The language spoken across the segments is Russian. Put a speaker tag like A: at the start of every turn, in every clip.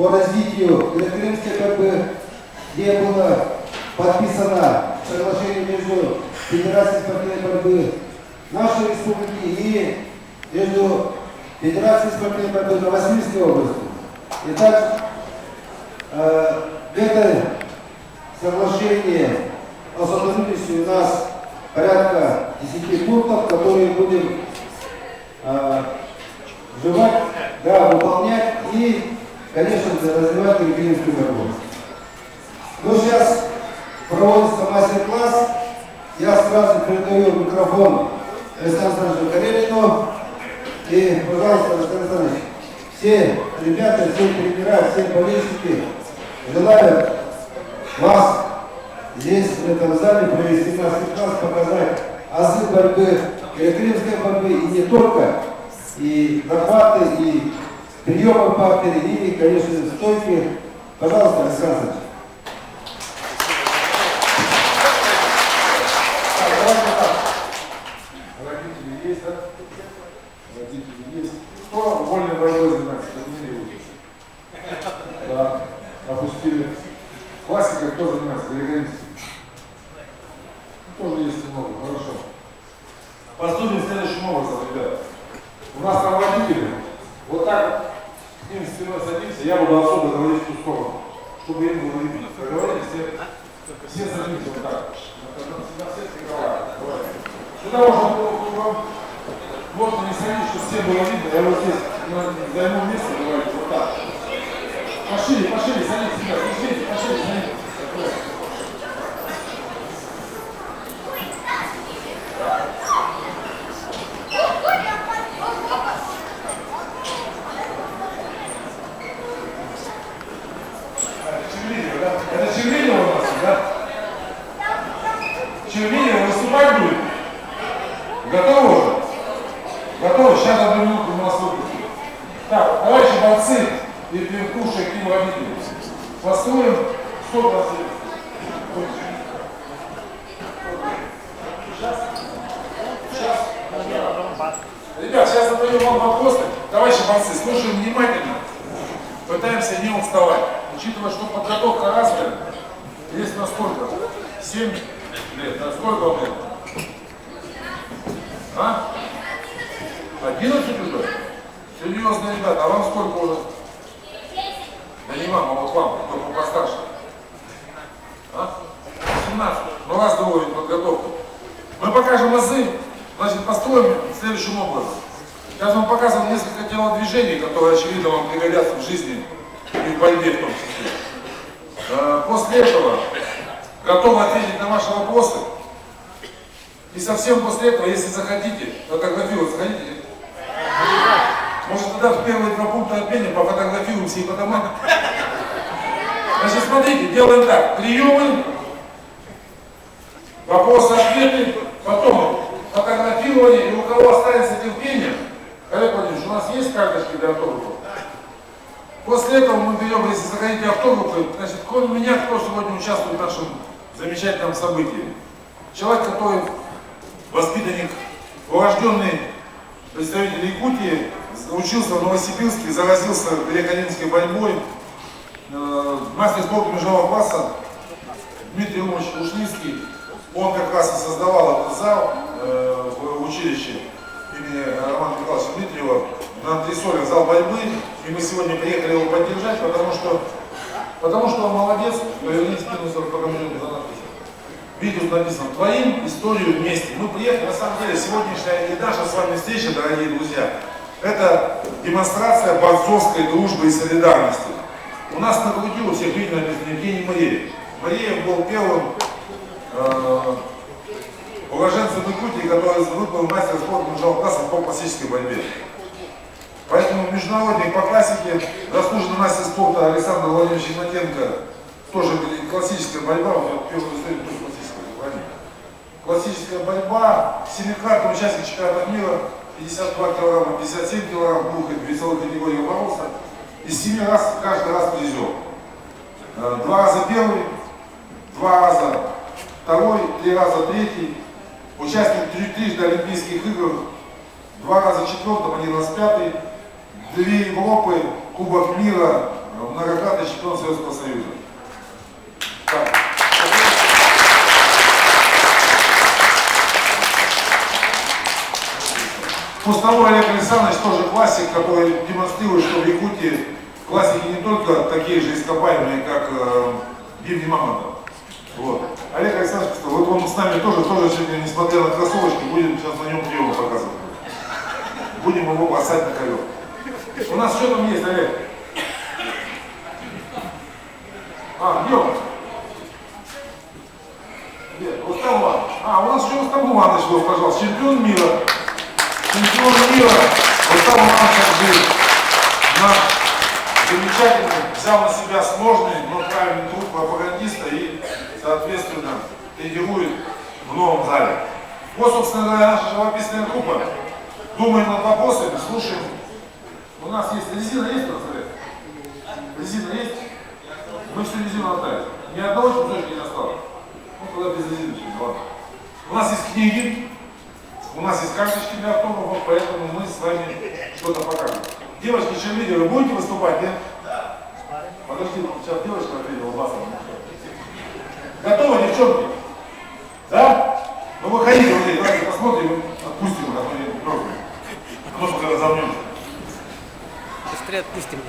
A: по развитию греко-римской борьбы, где было подписано соглашение между Федерацией спортивной борьбы нашей республики и между Федерацией спортивной борьбы Новосибирской области. Итак, в это соглашение о сотрудничестве у нас порядка 10 пунктов, которые будем выполнять и, конечно же, развивать греко-римскую борьбу. Ну, сейчас проводится мастер-класс. Я сразу передаю микрофон Александру Александровичу Карелину. И, пожалуйста, Александр Александрович, все ребята, все тренера, все болельщики желают вас здесь, в этом зале, провести мастер-класс, показать азы борьбы, греко-римской борьбы, и не только, и захваты, и приемы в партере, и, конечно, стойки. Пожалуйста, Александр Александрович.
B: Родители есть, да? Родители есть. Кто вольной борьбой занимается? Да, опустили. Классика, кто занимается? Греко-римский. Тоже есть много, хорошо. Поступим следующим образом, ребят. У нас там водители, вот так к ним спиной садимся, я буду особо говорить в ту сторону, чтобы им было видно. Договорились, все садимся вот так. На все стыковали. Сюда можно не садить, чтобы все было видно. Я вот здесь займу место, давайте, вот так. Пошире, садитесь сюда, пошире, садитесь. Это Червинева у нас, да? Червинева выступать будет? Готово уже? Готово? Сейчас одну минуту у нас выпустим. Так, товарищи борцы и пивкуши, и водители. Построим 100%. Ребят, сейчас задаем вам вопросы. Товарищи борцы, слушаем внимательно. Пытаемся не уставать. Учитывая, что подготовка разная, есть на сколько? 7 лет. На сколько вам лет? А? 11 уже? Серьезно, ребята. А вам сколько уже? Да не вам, а вот вам, только постарше. А? 17. Ну раз доводит подготовку. Мы покажем азы, значит, построим следующим образом. Сейчас вам показывал несколько телодвижений, которые, очевидно, вам пригодятся в жизни и в борьбе в том числе. После этого готовы ответить на ваши вопросы. И совсем после этого, если захотите, фотографироваться хотите? Может, тогда в первые 2 пункта обмена пофотографируемся и потом. Значит, смотрите, делаем так. Приемы, вопросы-ответы, потом фотографирование. И у кого останется терпение, Олег Владимирович, у нас есть карточки для автографов? После этого мы берем, если захотите автографы, значит, кроме меня, кто сегодня участвует в нашем замечательном событии? Человек, который воспитанник, урожденный представитель Якутии, учился в Новосибирске, заразился греко-римской борьбой, мастер спорта международного класса Дмитрий Ильич Ушницкий. Он как раз и создавал этот зал в училище имени Романа Николаевича Дмитриева на Антресолях, зал борьбы. И мы сегодня приехали его поддержать, потому что он молодец. Поверни спину, пока мы за надпись. Видео написано «Творим историю вместе». Мы приехали, на самом деле, сегодняшняя и наша с вами встреча, дорогие друзья, это демонстрация борцовской дружбы и солидарности. У нас на груди у всех видно Евгений Мареев. Мареев был первым уроженцем Якутии, который выполнил мастер спорта международного класса по классической борьбе. Поэтому международник по классике, заслуженный мастер спорта Александр Владимирович Игнатенко, тоже классическая борьба, вот первую историю тоже классическая борьба, 7-кратный участник чемпионата мира, 52 килограмма, 57 килограмм, двух весовых категорий боролся. Из 7 раз, каждый раз призер. 2 раза первый, 2 раза второй, 3 раза третий. Участник трижды Олимпийских игр, 2 раза четвертым, 1 раз пятый. 2 Европы, Кубок мира, многократный чемпион Советского Союза. Так. Пустовой Олег Александрович тоже классик, который демонстрирует, что в Якутии классики не только такие же ископаемые, как Гимни Мамонтов. Вот. Олег Александрович, вот он с нами тоже сегодня, несмотря на кроссовочки, будем сейчас на нем приемы показывать. Будем его бросать на ковер. У нас что там есть, Олег? Где? Нет, Рустам Иванович. У нас еще Рустам Иванович был, пожалуйста, чемпион мира. Чемпион мира. Рустам Иванович наш замечательный, взял на себя сложный, но правильный труд пропагандиста и, соответственно, тренирует в новом зале. Вот, собственно говоря, наша живописная группа. Думаем над вопросами, слушаем. У нас есть резина, есть у нас, Олег? Резина есть? Мы всю резину отдали. Ни одного кусочка не осталось. Ну, тогда без резины, ладно. У нас есть книги, у нас есть карточки для автографов, поэтому мы с вами что-то покажем. Девочки, черлидеры, вы будете выступать, нет? Да. Подожди, сейчас девочка ответила басом. Готовы, девчонки? Да? Ну выходите, вот здесь, давайте посмотрим, отпустим, а то не трогаем. А может, когда разомнемся.
C: Быстрее отпустим.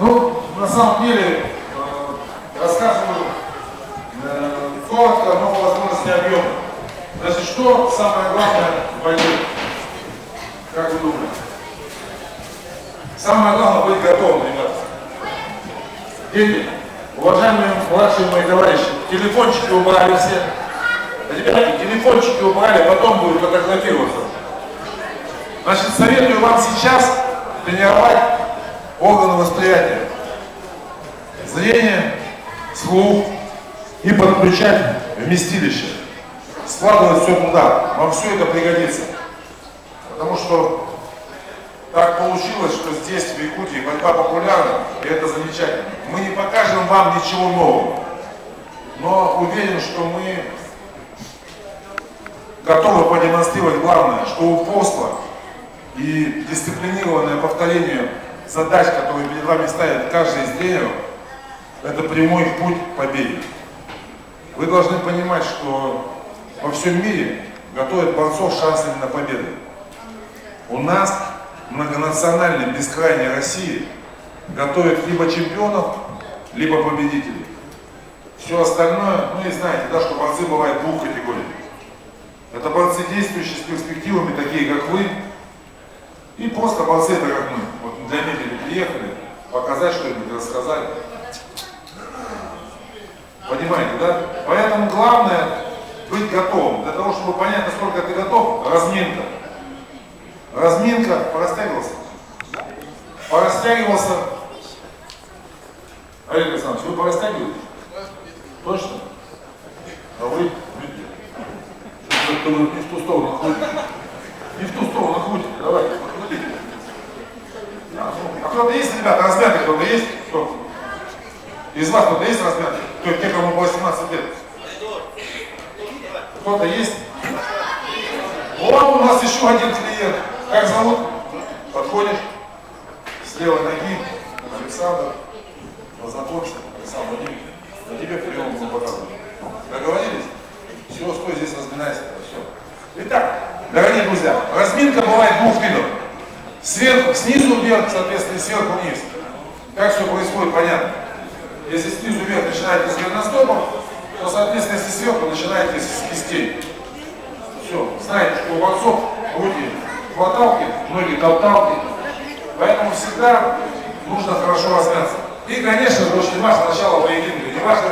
B: Ну, на самом деле, рассказываю коротко, но по возможности объемно. Значит, что самое главное в войне? Как вы думаете? Самое главное быть готовым, ребята. Дети, уважаемые младшие мои товарищи, телефончики убрали все. Ребята, телефончики убрали, потом будут фотографироваться. Значит, советую вам сейчас тренировать органы восприятия. Зрение, слух и подключать вместилище. Складывать все туда. Вам все это пригодится. Потому что так получилось, что здесь, в Якутии, борьба популярна, и это замечательно. Мы не покажем вам ничего нового. Но уверен, что мы готовы продемонстрировать главное, что упорство и дисциплинированное повторение задач, которые перед вами ставит каждый из тренеров, это прямой путь к победе. Вы должны понимать, что во всем мире готовят борцов с шансами на победу. У нас, многонациональной бескрайней России, готовят либо чемпионов, либо победителей. Все остальное, ну и знаете, да, что борцы бывают двух категорий. Это борцы, действующие с перспективами, такие как вы, и просто борцы, это как мы. Вот для медали приехали, показать что-нибудь, рассказать. Понимаете, да? Поэтому главное быть готовым. Для того, чтобы понять, насколько ты готов, разминка. Разминка, порастягивался. Порастягивался. Олег Александрович, вы порастягиваете? Точно? А вы? Думаю, не в ту сторону крутите. Не в ту сторону крутите. Давайте, крутите. А кто-то есть, ребята, размятый кто-то есть? Кто? Из вас кто-то есть размятый? Те, кому по 18 лет? Кто-то есть? Вот у нас еще один клиент. Как зовут? Подходишь. С левой ноги. Александр. Познакомься. Александр Владимирович. На тебе прием буду показывать. Договорились? Все, стой здесь, разминайся. Все. Итак, дорогие друзья, разминка бывает двух видов. Сверху, снизу вверх, соответственно, сверху вниз. Как все происходит, понятно. Если снизу вверх начинаете с голеностопом, то, соответственно, если сверху начинаете с кистей. Все, знаете, что у борцов руки хваталки, ноги топталки. Поэтому всегда нужно хорошо размяться. И, конечно же, очень важно начало поединка. Не важно,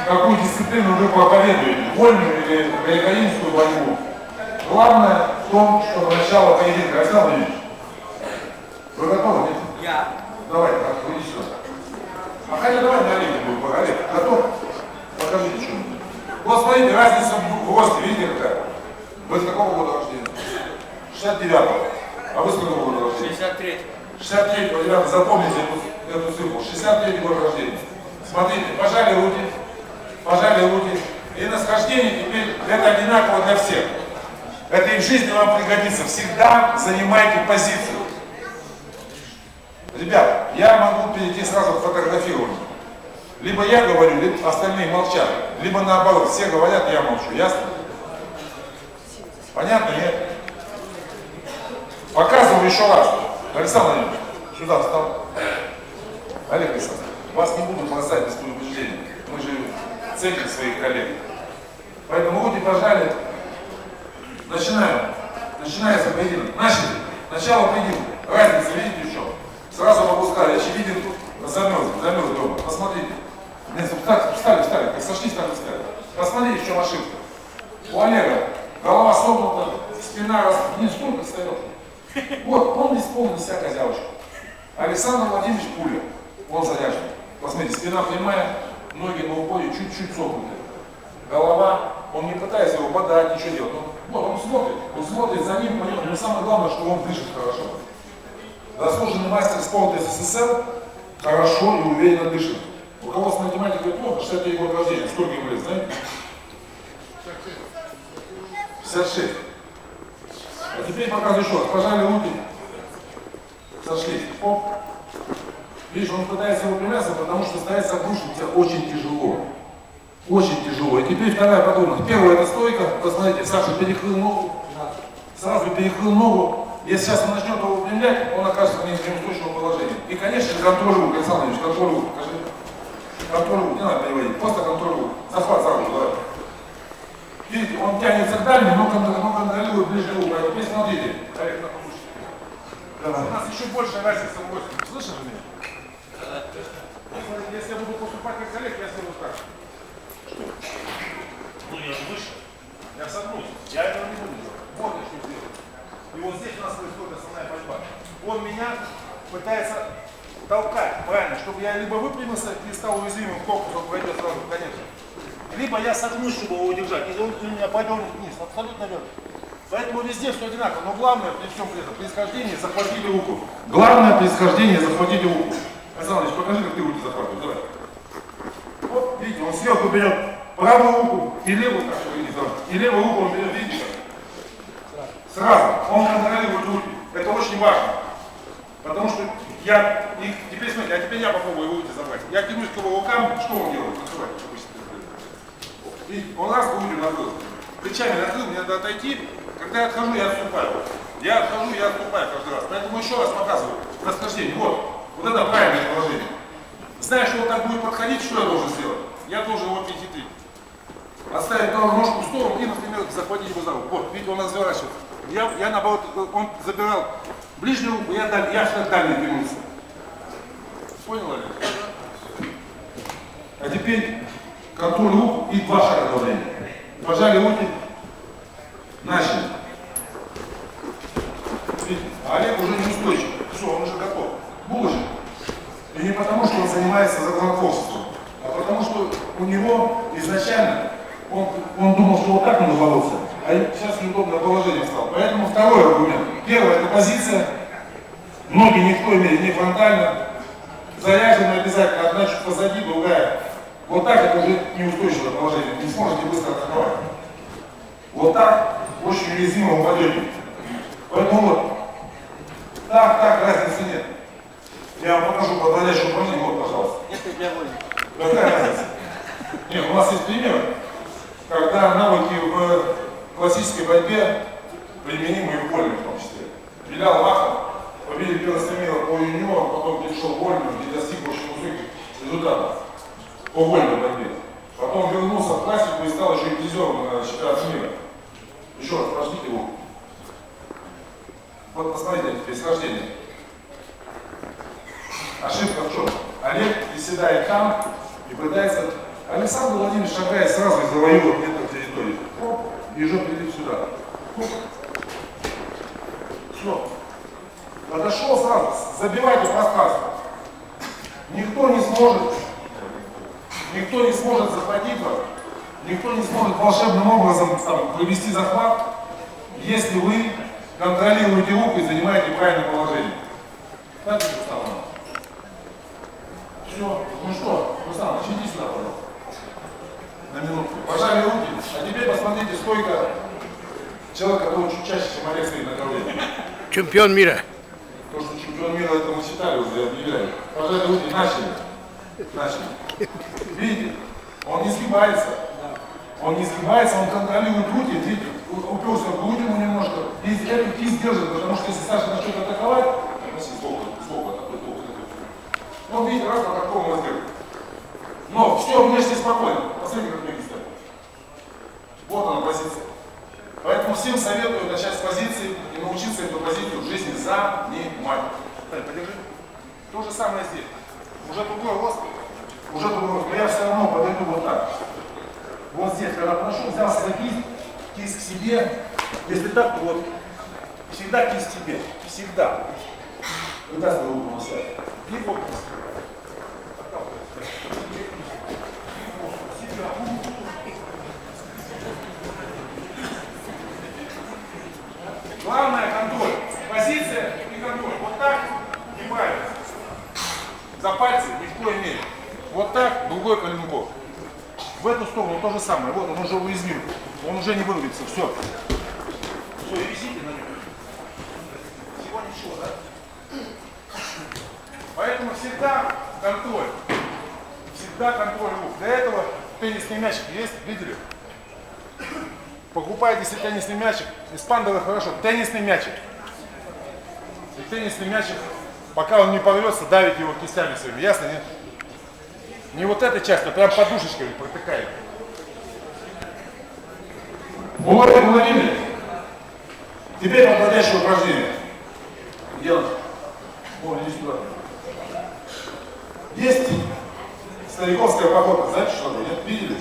B: какую дисциплину вы проповедуете, вольную или греко-римскую борьбу. Главное в том, что начало поединка. Александр Владимирович, вы готовы? Нет?
C: Я.
B: Давай, иди сюда. А хотя давай на арене будем поговорить. Готов? Покажите что-нибудь. Вот смотрите, разница в росте, видите какая? Вы с какого года рождения? 69-го. А вы с какого года рождения?
C: 63-го.
B: 63-го, ребята, запомните эту цифру. 63-й год рождения. Смотрите, пожали руки. И на схождении теперь это одинаково для всех. Это и в жизни вам пригодится. Всегда занимайте позицию. Ребят, я могу перейти сразу к фотографированию. Либо я говорю, либо остальные молчат. Либо наоборот, все говорят, я молчу. Ясно? Понятно, нет? Показываю еще раз. Александр Владимирович, сюда встал. Олег Александрович, вас не буду бросать без предупреждения. Мы же ценим своих коллег. Поэтому руки пожали. Начинаем. Начинается поединок. Начали. Начало поединка. Разница, видите, в чем? Сразу могу сказать, очевиден, замерз дома. Посмотрите. Нет, встали, как сошлись, так и встали. Посмотрите, в чем ошибка. У Олега голова согнута, спина вниз, сколько встает. Вот, он исполнил себя козявочку. Александр Владимирович пуля. Он заряжен. Посмотрите, спина прямая, ноги на упоре чуть-чуть согнуты. Голова, он не пытается его подать, ничего делать. Он смотрит за ним, но самое главное, что он дышит хорошо. Заслуженный мастер спорта СССР хорошо и уверенно дышит. У кого с математикой плохо, 63 год рождения. Сколько ему лет, знаете? 56. А теперь показываю еще раз. Пожали руки. Сошлись. Оп. Видишь, он пытается выпрямляться, потому что старается обрушить тебя очень тяжело. Очень тяжело. И теперь вторая подробность. Первая это стойка. Посмотрите, Саша перекрыл ногу. Сразу перекрыл ногу. Если сейчас он начнет его выпрямлять, он окажется в неустойчивом положении. И, конечно, контроль рук, Александр Ильич, контроль рук. Контроль рук, не надо переводить, просто контроль рук. Захват за руку, давай. Видите, он тянется к дальней, но контролирует ближнюю руку. А теперь смотрите. У нас еще большая разница в росте. Слышишь меня? Если я буду поступать как коллег, я сделаю так. Что? Ну я же выше. Я согнусь. Я этого не буду делать. Вот я что делаю. И вот здесь у нас происходит основная борьба. Он меня пытается толкать, правильно, чтобы я либо выпрямился и стал уязвимым, корпус он пройдет сразу в конец. Либо я согнусь, чтобы его удержать, и он меня подернет вниз, абсолютно верно. Поэтому везде все одинаково, но главное при всем при этом, при схождении захватите руку. Главное при схождении захватите руку. Александр Ильич, покажи, как ты руки захватываешь, давай. Вот, видите, он сверху берет правую руку и левую, так что видите, и левую руку он берет, видите, сразу, он контролирует руки. Это очень важно. Потому что я их, теперь смотрите, а теперь я попробую руки забрать. Я тянусь к его рукам, что он делает? Видите, он раз руки накрыл. Плечами накрыл, мне надо отойти. Когда я отхожу, я отступаю. Я отхожу, я отступаю каждый раз. Поэтому еще раз показываю. Расхождение. Вот это правильное положение. Зная, что он так будет подходить, что я должен сделать? Я должен его перехитрить. Отставить правую ножку в сторону и, например, захватить его за руку. Вот, видите, он разворачивает. Я наоборот, он забирал ближнюю руку, я всегда дальний двинулся. Понял, Олег? А теперь контроль рук и 2 шага давления. Пожали руки, начали. Видите? А Олег уже неустойчив. Все, он уже готов. Булочек. И не потому, что он занимается законотворчеством, а потому, что у него изначально, он думал, что вот так надо бороться, а сейчас неудобное положение стало. Поэтому второй аргумент. Первый – это позиция. Ноги никто имеет не фронтально. Заряжены обязательно, одна чуть позади, другая. Вот так это уже неустойчивое положение. Не сможете быстро атаковать. Вот так очень уязвимо упадете. Поэтому вот. Так, разницы нет. Я вам покажу подводящее упражнение, вот, пожалуйста. Какая разница? Нет, у нас есть пример, когда навыки в классической борьбе применимы и в вольной в том числе. Белял Махов, победил первенство мира по юниорам, потом перешел в вольную, где достиг очень высоких результатов по вольной борьбе. Потом вернулся в классику и стал еще и призером на чемпионате мира. Еще раз, прожмите его. Вот посмотрите, происхождение. Ошибка в чем? Олег приседает там и пытается... Александр Владимирович шагает сразу и завоевывает эту территорию. Оп, и жопа летит сюда. Оп. Все. Подошел сразу, забивайте пространство. Никто не сможет захватить вас, никто не сможет волшебным образом провести захват, если вы контролируете руку и занимаете правильное положение. Так же Руслан. Все. Ну что, Руслан, иди сюда, пожалуйста. На минутку. Пожали руки. А теперь посмотрите стойка человека, который чуть чаще, чем Олег стоит на направлении.
C: Чемпион мира.
B: То, что чемпион мира, это мы считали уже, объявляли. Пожали руки, начали. Видите? Он не сгибается. Он контролирует руки, видите, уперся в грудь ему немножко. И эту кисть держит, потому что если Саша начнет атаковать, сбоку такой. Ну, видите, раз по такому сделать. Но все внешне спокойно. Посмотрите, как ноги стоят. Вот она позиция. Поэтому всем советую начать с позиции и научиться эту позицию в жизни занимать. Подержи. То же самое здесь. Уже другой рост. Но я все равно подойду вот так. Вот здесь, когда подошел, взялся за кисть к себе. Если так, то вот всегда кисть к себе. Всегда. Вытаскивай руку на себя. И вот. Главное контроль. Позиция и контроль. Вот так неправильно. За пальцы ни в коей мере. Вот так, другой коленков. В эту сторону то же самое. Вот он уже уязвим. Он уже не вырвется. Все. Все, и висите на нем. Всего ничего, да? Поэтому всегда контроль. Всегда контроль рук. Для этого теннисный мячик есть, видели? Покупайте себе теннисный мячик. Из пандовых хорошо. Теннисный мячик. И теннисный мячик, пока он не порвется, давите его кистями своими. Ясно, нет? Не вот этой частью, а прям подушечкой протыкаете. Уловили? Теперь подходящее упражнение. Делаем. О, иди сюда. Есть стариковская походка. Знаете, что такое? Нет? Видели?